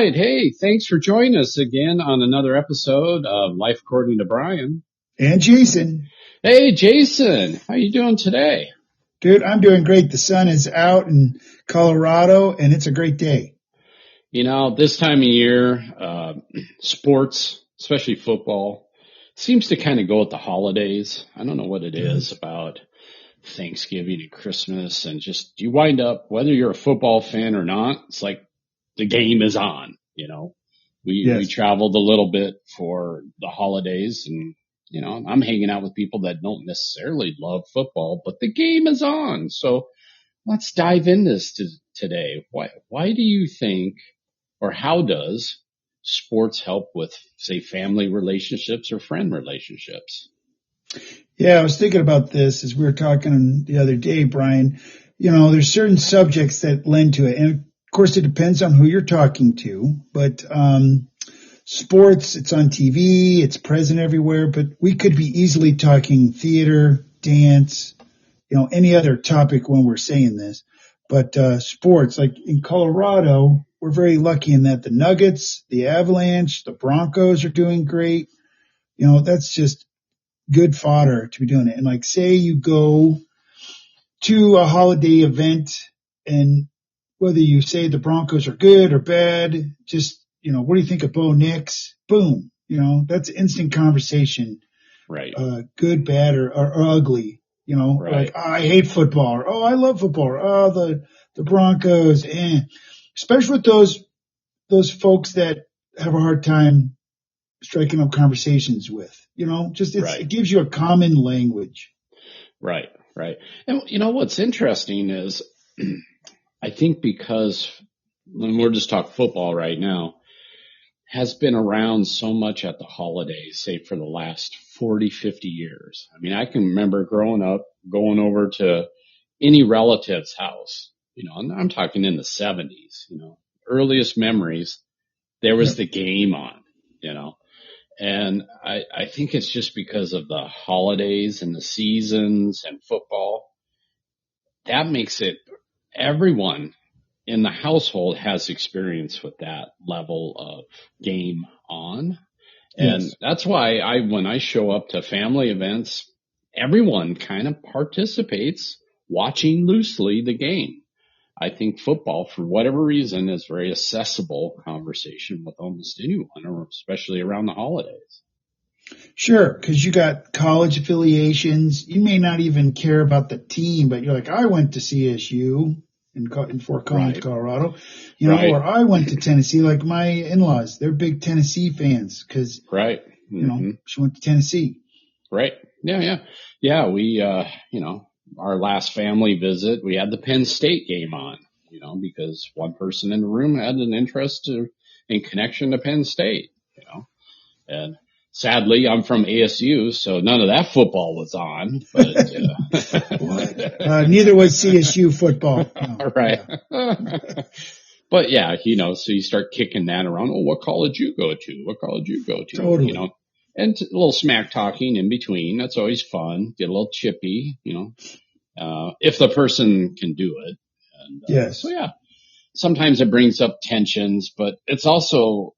right. Hey, thanks for joining us again on another episode of Life According to Brian. And Jason. Hey, Jason, how you doing today? Dude, I'm doing great. The sun is out in Colorado, and it's a great day. You know, this time of year, sports, especially football, seems to kind of go with the holidays. I don't know what it is about Thanksgiving and Christmas, and just you wind up, whether you're a football fan or not, it's like the game is on, you know. We traveled a little bit for the holidays, and you know, I'm hanging out with people that don't necessarily love football, but the game is on. So let's dive into this today. Why do you think, or how does sports help with, say, family relationships or friend relationships? Yeah, I was thinking about this as we were talking the other day, Brian. You know, there's certain subjects that lend to it. And of course, it depends on who you're talking to. But sports, it's on TV, it's present everywhere. But we could be easily talking theater, dance, you know, any other topic when we're saying this. But sports, like in Colorado, we're very lucky in that the Nuggets, the Avalanche, the Broncos are doing great. You know, that's just good fodder to be doing it. And like, say you go to a holiday event, and whether you say the Broncos are good or bad, just, you know, what do you think of Bo Nix? Boom. You know, that's instant conversation. Right. Good, bad, or ugly. You know, Right. like, oh, I hate football, or oh, I love football, or oh, the Broncos, especially with those folks that have a hard time striking up conversations with, you know, just it gives you a common language. Right. And you know, what's interesting is I think because when we're just talking football right now, has been around so much at the holidays, say for the last 40, 50 years. I mean, I can remember growing up, going over to any relative's house, you know, and I'm talking in the 70s, you know, earliest memories, there was the game on, you know. And I think it's just because of the holidays and the seasons and football. That makes it, everyone in the household has experience with that level of game on. And that's why when I show up to family events, everyone kind of participates watching loosely the game. I think football, for whatever reason, is very accessible conversation with almost anyone, or especially around the holidays. Sure, because you got college affiliations. You may not even care about the team, but you're like, I went to CSU in Fort Collins, Colorado, you know, or I went to Tennessee. Like my in-laws, they're big Tennessee fans because, you know, she went to Tennessee. Right. Yeah. We, you know, our last family visit, we had the Penn State game on, you know, because one person in the room had an interest in connection to Penn State, you know, and sadly, I'm from ASU, so none of that football was on. But neither was CSU football. No. Right. Yeah. But yeah, you know, so you start kicking that around. Oh, what college you go to? What college you go to? Totally. You know, and a little smack talking in between. That's always fun. Get a little chippy, you know, if the person can do it. And, so yeah, sometimes it brings up tensions, but it's also,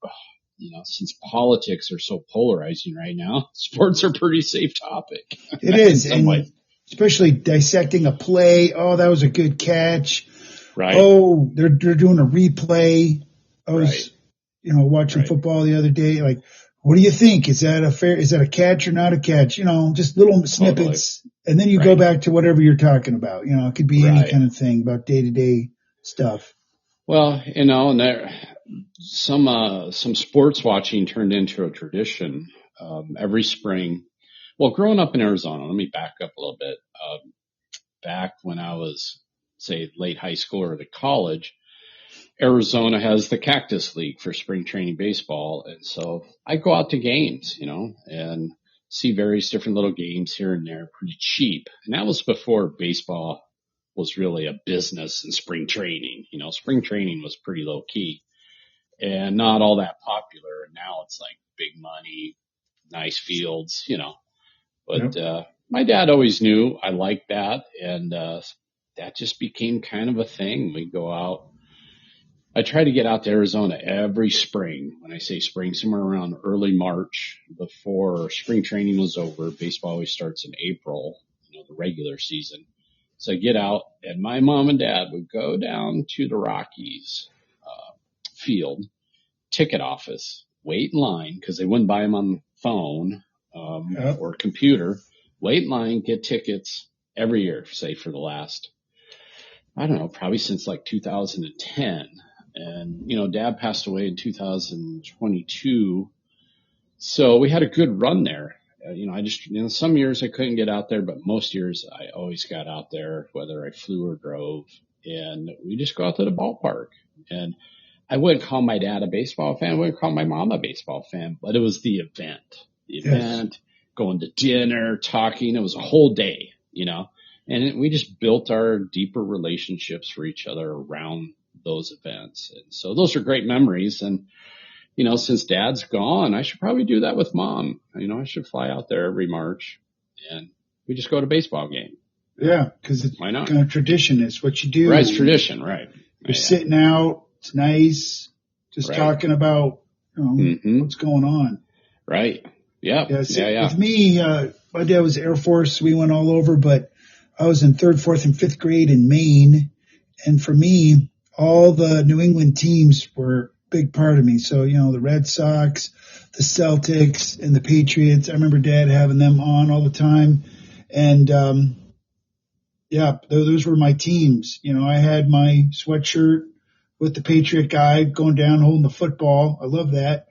you know, since politics are so polarizing right now, sports are a pretty safe topic. It is. And especially dissecting a play. Oh, that was a good catch. Right. Oh, they're doing a replay. I was, you know, watching football the other day. Like, what do you think? Is that a catch or not a catch? You know, just little snippets. And then you go back to whatever you're talking about. You know, it could be any kind of thing about day-to-day stuff. Well, you know, and some sports watching turned into a tradition. Every spring. Well, growing up in Arizona, let me back up a little bit. Back when I was, say, late high school or to college, Arizona has the Cactus League for spring training baseball. And so I go out to games, you know, and see various different little games here and there, pretty cheap. And that was before baseball was really a business in spring training. You know, spring training was pretty low key and not all that popular. And now it's like big money, nice fields, you know. But my dad always knew I liked that. And that just became kind of a thing. We go out I try to get out to Arizona every spring. When I say spring, somewhere around early March before spring training was over. Baseball always starts in April, the regular season. So I get out, and my mom and dad would go down to the Rockies field, ticket office, wait in line because they wouldn't buy them on the phone or computer. Wait in line, get tickets every year, say for the last, I don't know, probably since like 2010. And, Dad passed away in 2022. So we had a good run there. Some years I couldn't get out there, but most years I always got out there, whether I flew or drove. And we just go out to the ballpark. And I wouldn't call my dad a baseball fan. I wouldn't call my mom a baseball fan, but it was the event. Going to dinner, talking. It was a whole day, and we just built our deeper relationships for each other around those events. And so those are great memories. And, since Dad's gone, I should probably do that with Mom. I should fly out there every March and we just go to a baseball game. Yeah, because it's kind of tradition. It's what you do. Right, it's tradition, right. You're sitting out. It's nice. Just talking about what's going on. Right. Yeah. With me, my dad was Air Force. We went all over, but I was in 3rd, 4th, and 5th grade in Maine. And for me, all the New England teams were a big part of me. So, the Red Sox, the Celtics, and the Patriots. I remember Dad having them on all the time. And, those were my teams. I had my sweatshirt with the Patriot guy going down holding the football. I love that.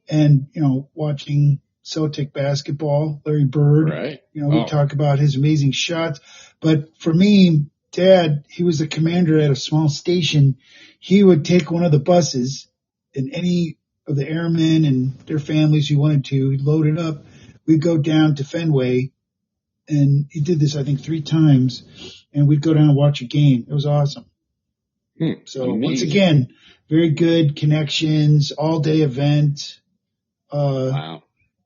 And, watching Celtic basketball, Larry Bird. Right. We talk about his amazing shots. But for me, Dad, he was the commander at a small station. He would take one of the buses, and any of the airmen and their families who wanted to, he'd load it up. We'd go down to Fenway, and he did this, I think, 3 times, and we'd go down and watch a game. It was awesome. So amazing. Once again, very good connections, all-day event. Wow.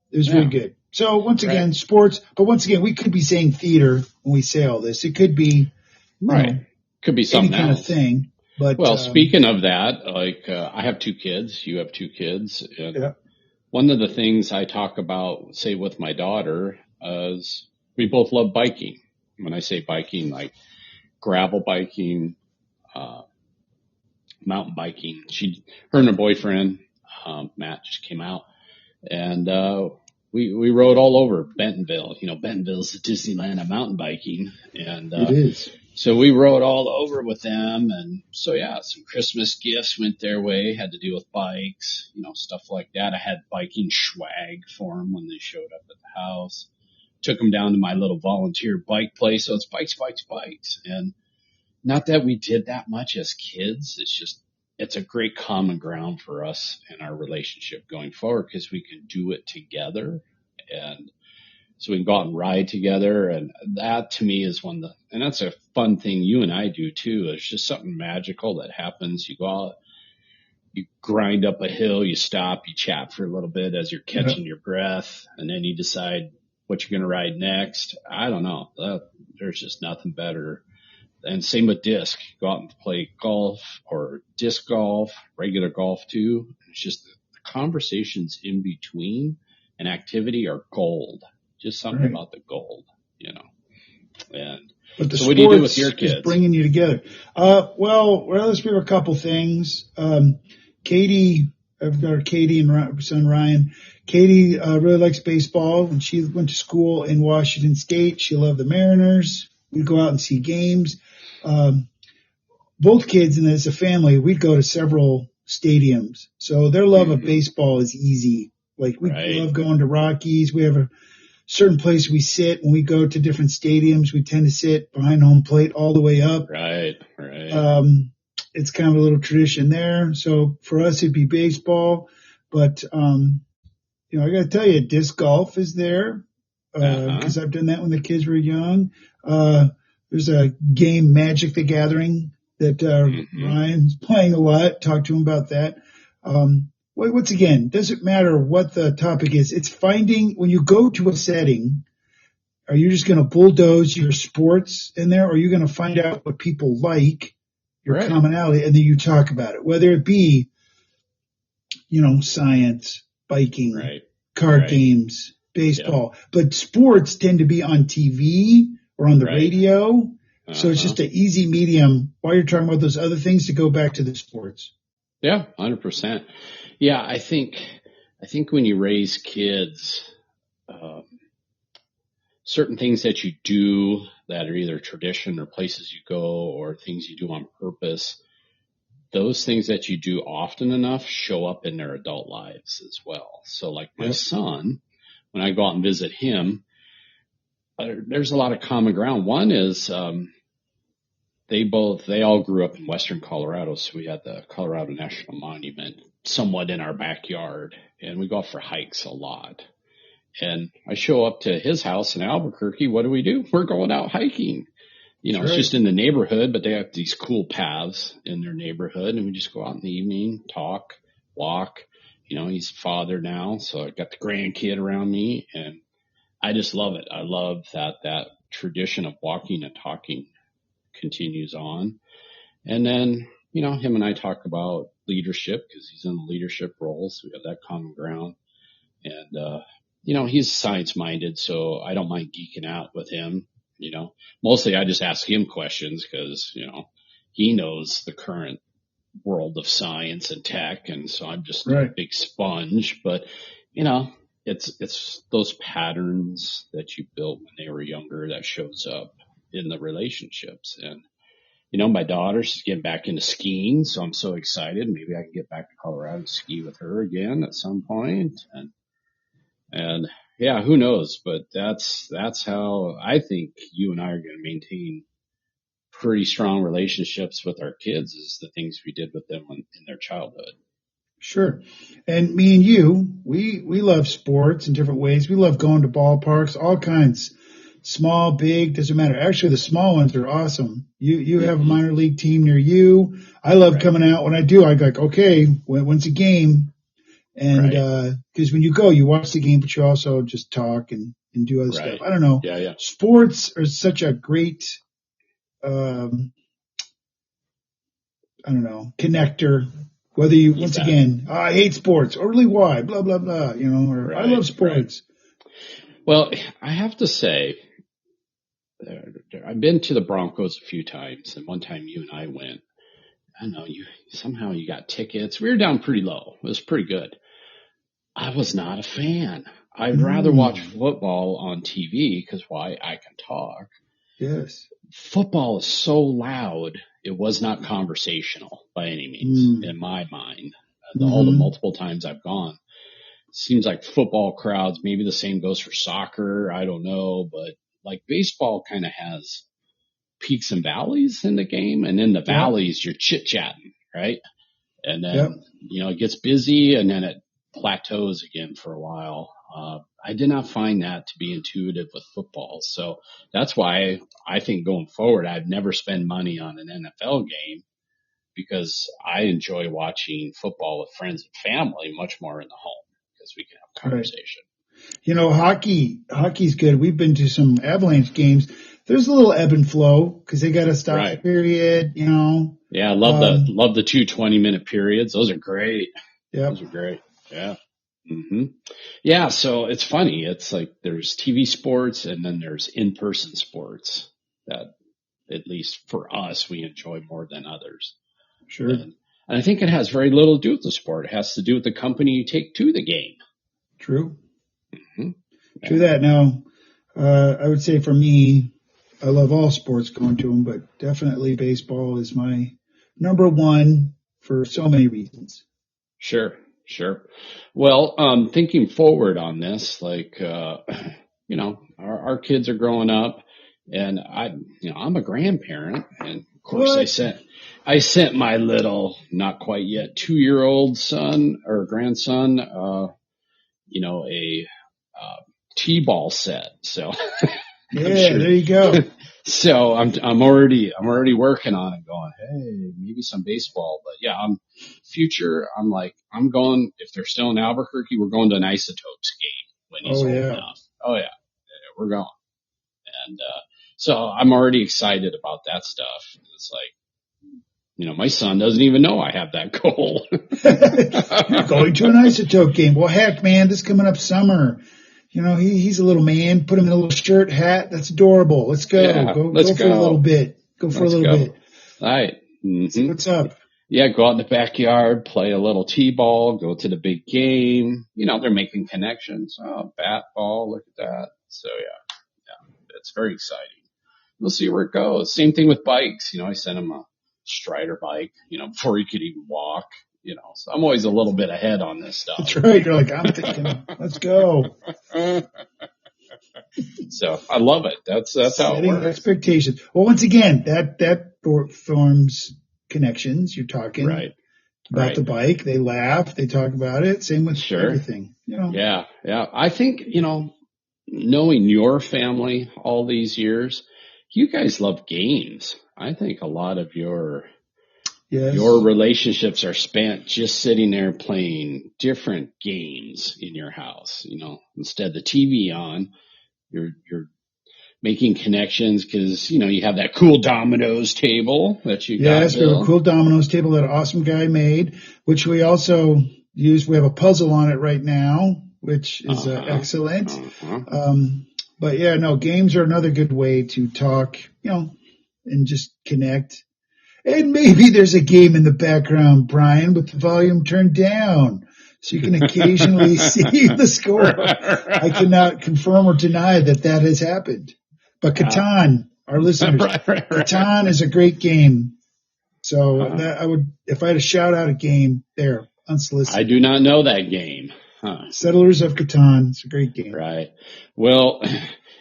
It was very good. So once again, sports, but once again, we could be saying theater when we say all this. It could be could be something any kind of thing. But speaking of that, I have 2 kids. You have 2 kids. And one of the things I talk about, say with my daughter, is we both love biking. When I say biking, like gravel biking, mountain biking. Her and her boyfriend, Matt, just came out, and we rode all over Bentonville. Bentonville's the Disneyland of mountain biking, and it is. So we rode all over with them, and so some Christmas gifts went their way. Had to deal with bikes, stuff like that. I had biking swag for them when they showed up at the house. Took them down to my little volunteer bike place. So it's bikes, and not that we did that much as kids. It's a great common ground for us in our relationship going forward because we can do it together. And so we can go out and ride together. And that to me is and that's a fun thing you and I do too. It's just something magical that happens. You go out, you grind up a hill, you stop, you chat for a little bit as you're catching your breath, and then you decide what you're going to ride next. I don't know. There's just nothing better. And same with disc. Go out and play golf or disc golf, regular golf too. It's just the conversations in between and activity are gold. Just something about the gold, And but so what do you do with your kids? Is bringing you together. Let's give a couple things. Katie, I've got her Katie and her son Ryan. Katie really likes baseball. When she went to school in Washington State, she loved the Mariners. We'd go out and see games. Both kids, and as a family, we'd go to several stadiums. So their love of baseball is easy. Like we love going to Rockies. We have a certain place we sit when we go to different stadiums. We tend to sit behind home plate all the way up. Right. It's kind of a little tradition there. So for us, it'd be baseball. But, I got to tell you, disc golf is there because I've done that when the kids were young. There's a game, Magic the Gathering, that Ryan's playing a lot. Talk to him about that. Once again, doesn't matter what the topic is. It's finding when you go to a setting, are you just going to bulldoze your sports in there, or are you going to find out what people like your commonality, and then you talk about it, whether it be, science, biking, card games, baseball, but sports tend to be on TV or on the radio. So it's just an easy medium while you're talking about those other things to go back to the sports. Yeah, 100%. Yeah, I think when you raise kids, certain things that you do that are either tradition or places you go or things you do on purpose, those things that you do often enough show up in their adult lives as well. So like my son, when I go out and visit him, there's a lot of common ground. One is, they all grew up in Western Colorado. So we had the Colorado National Monument somewhat in our backyard, and we go out for hikes a lot. And I show up to his house in Albuquerque. What do? We're going out hiking. It's just in the neighborhood, but they have these cool paths in their neighborhood, and we just go out in the evening, talk, walk. He's a father now, so I got the grandkid around me, and I just love it. I love that tradition of walking and talking continues on. And then, him and I talk about leadership because he's in a leadership role, so we have that common ground. And, he's science minded, so I don't mind geeking out with him. Mostly I just ask him questions because, he knows the current world of science and tech. And so I'm just a big sponge, but it's those patterns that you built when they were younger that shows up in the relationships. And, my daughter, she's getting back into skiing, so I'm so excited. Maybe I can get back to Colorado and ski with her again at some point. And yeah, who knows? But that's how I think you and I are going to maintain pretty strong relationships with our kids, is the things we did with them in their childhood. Sure. And me and you, we love sports in different ways. We love going to ballparks, all kinds. Small, big, doesn't matter. Actually, the small ones are awesome. You have a minor league team near you. I love coming out. When I do, I go like, okay, when's the game? And, cause when you go, you watch the game, but you also just talk and do other stuff. I don't know. Yeah. Sports are such a great, I don't know, connector. Whether you, once again, I hate sports or really why, blah, blah, blah, or I love sports. Well, I have to say, I've been to the Broncos a few times, and one time you and I went. I don't know, you got tickets. We were down pretty low. It was pretty good. I was not a fan. I'd rather watch football on TV because why? I can talk. Yes. Football is so loud. It was not conversational by any means in my mind. All the multiple times I've gone, seems like football crowds, maybe the same goes for soccer. I don't know, but like baseball kind of has peaks and valleys in the game, and in the valleys you're chit chatting, right? And then, it gets busy and then it plateaus again for a while. I did not find that to be intuitive with football. So that's why I think going forward, I'd never spend money on an NFL game because I enjoy watching football with friends and family much more in the home because we can have conversation. Hockey's good. We've been to some Avalanche games. There's a little ebb and flow because they got a stop period, Yeah, I love the 2 20-minute periods. Those are great. Yeah. Those are great. Yeah. Yeah. So it's funny. It's like there's TV sports and then there's in-person sports that, at least for us, we enjoy more than others. Sure. And I think it has very little to do with the sport. It has to do with the company you take to the game. True. True that. Now, I would say for me, I love all sports going to them, but definitely baseball is my number one for so many reasons. Sure. Well, thinking forward on this, like, our kids are growing up, and I'm a grandparent, and of course I sent my little, not quite yet 2-year-old son or grandson, a T-ball set. So there you go. So I'm already working on it going, hey, maybe some baseball, but yeah, I'm going, if they're still in Albuquerque, we're going to an Isotopes game when he's old enough. Oh yeah, we're going. And, so I'm already excited about that stuff. It's like, My son doesn't even know I have that goal. You're going to an Isotope game. Well, heck, man, this coming up summer. He's a little man. Put him in a little shirt, hat. That's adorable. Let's go. Yeah, let's go for a little bit. Go for Let's a little go. bit. All right. See what's up. Yeah, go out in the backyard, play a little t-ball, go to the big game. They're making connections. Oh, bat, ball, look at that. So yeah, it's very exciting. We'll see where it goes. Same thing with bikes. I sent him a Strider bike, before he could even walk. So I'm always a little bit ahead on this stuff. That's right. You're like, I'm thinking, let's go. So I love it. That's how it works. Expectations. Well, once again, that forms connections. You're talking about the bike. They laugh. They talk about it. Same with everything. Yeah. I think knowing your family all these years, you guys love games. I think a lot of your relationships are spent just sitting there playing different games in your house. Instead of the TV on, you're making connections because, you have that cool dominoes table that you got. Yes, we have a cool dominoes table that an awesome guy made, which we also use. We have a puzzle on it right now, which is excellent. But yeah, no, games are another good way to talk, and just connect. And maybe there's a game in the background, Brian, with the volume turned down, so you can occasionally see the score. I cannot confirm or deny that has happened. But Catan, our listeners, Catan is a great game. So I would, if I had to shout out a game there, unsolicited. I do not know that game. Settlers of Catan. It's a great game. Right. Well,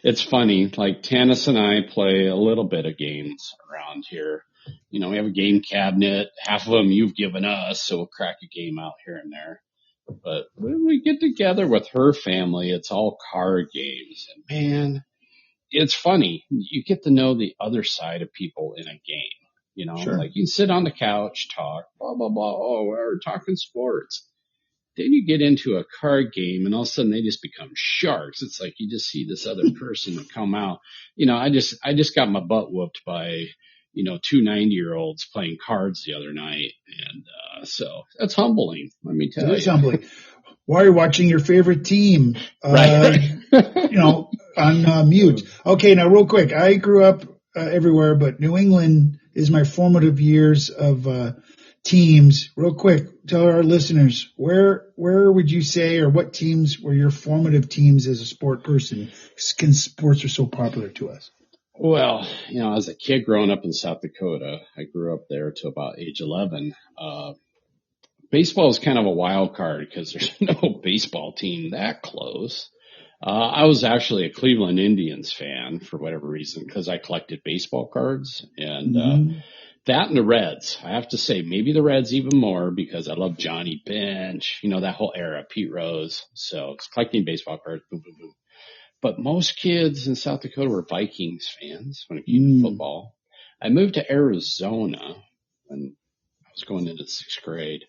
it's funny. Like Tanis and I play a little bit of games around here. We have a game cabinet. Half of them you've given us, so we'll crack a game out here and there. But when we get together with her family, it's all card games. And man, it's funny. You get to know the other side of people in a game. Sure. Like you can sit on the couch, talk, blah, blah, blah. Oh, we're talking sports. Then you get into a card game and all of a sudden they just become sharks. It's like you just see this other person come out. I just got my butt whooped by, two 90-year-olds playing cards the other night. And, so that's humbling. Let me tell you. It's humbling. While you're watching your favorite team, right. On mute. Okay. Now real quick, I grew up everywhere, but New England is my formative years of, teams. Real quick, tell our listeners, where would you say, or what teams were your formative teams as a sport person? Since sports are so popular to us. Well, as a kid growing up in South Dakota, I grew up there to about age 11. Baseball is kind of a wild card because there's no baseball team that close. I was actually a Cleveland Indians fan for whatever reason because I collected baseball cards and, that and the Reds. I have to say, maybe the Reds even more because I love Johnny Bench, that whole era, Pete Rose. So it's collecting baseball cards. Boom, boom, boom. But most kids in South Dakota were Vikings fans when it came to football. I moved to Arizona when I was going into 6th grade.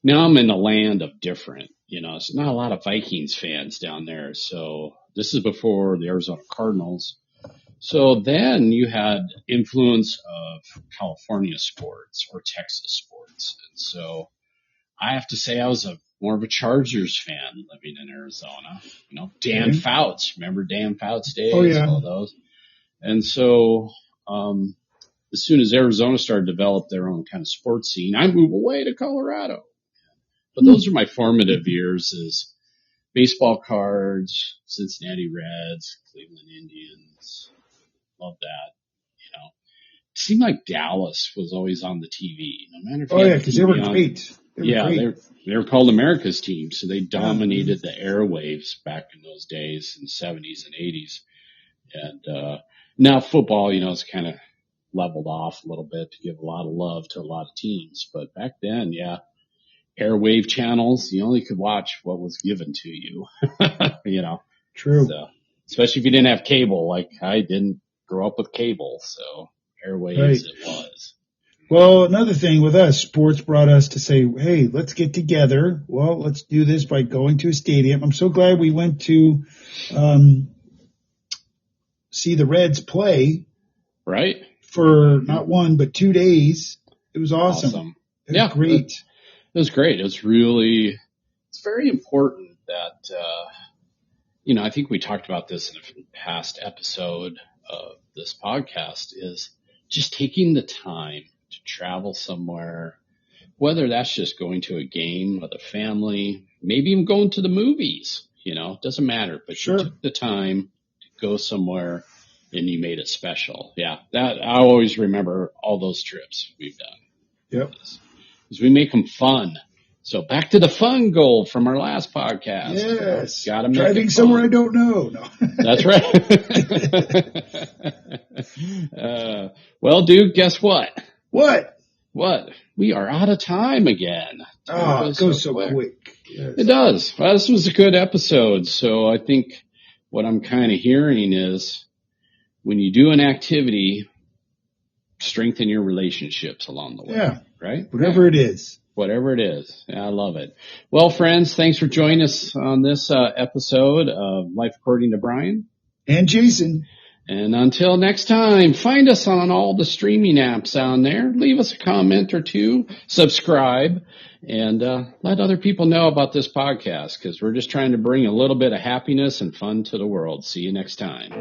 Now I'm in the land of different, it's not a lot of Vikings fans down there. So this is before the Arizona Cardinals. So then you had influence of California sports or Texas sports. And so I have to say I was more of a Chargers fan living in Arizona. Dan Fouts. Remember Dan Fouts days? Oh, yeah. All those. And so as soon as Arizona started to develop their own kind of sports scene, I moved away to Colorado. But those are my formative years is baseball cards, Cincinnati Reds, Cleveland Indians. Love that. It seemed like Dallas was always on the TV. No matter if because they were great. They were called America's team, so they dominated the airwaves back in those days in the 70s and 80s. And now football, it's kind of leveled off a little bit to give a lot of love to a lot of teams. But back then, airwave channels, you only could watch what was given to you. True. So, especially if you didn't have cable, like I didn't grow up with cable, so airwaves it was. Well, another thing with us, sports brought us to say, hey, let's get together. Well, let's do this by going to a stadium. I'm so glad we went to see the Reds play. Right. For not 1, but 2 days. It was awesome. It was Yeah, great. It was great. It's very important that, I think we talked about this in a past episode of this podcast, is just taking the time to travel somewhere, whether that's just going to a game with a family, maybe even going to the movies, it doesn't matter, but Sure. You took the time to go somewhere and you made it special. Yeah. That I always remember all those trips we've done. Yep. Because we make them fun. So back to the fun goal from our last podcast. Yes. Gotta make driving it somewhere fun. I don't know. No. That's right. Well, dude, guess what? What? We are out of time again. Oh, it goes so quick. Yes. It does. Well, this was a good episode. So I think what I'm kind of hearing is when you do an activity, strengthen your relationships along the way. Yeah. Right? Whatever it is. Whatever it is. I love it. Well, friends, thanks for joining us on this episode of Life According to Brian. And Jason. And until next time, find us on all the streaming apps out there. Leave us a comment or two, subscribe, and let other people know about this podcast, because we're just trying to bring a little bit of happiness and fun to the world. See you next time.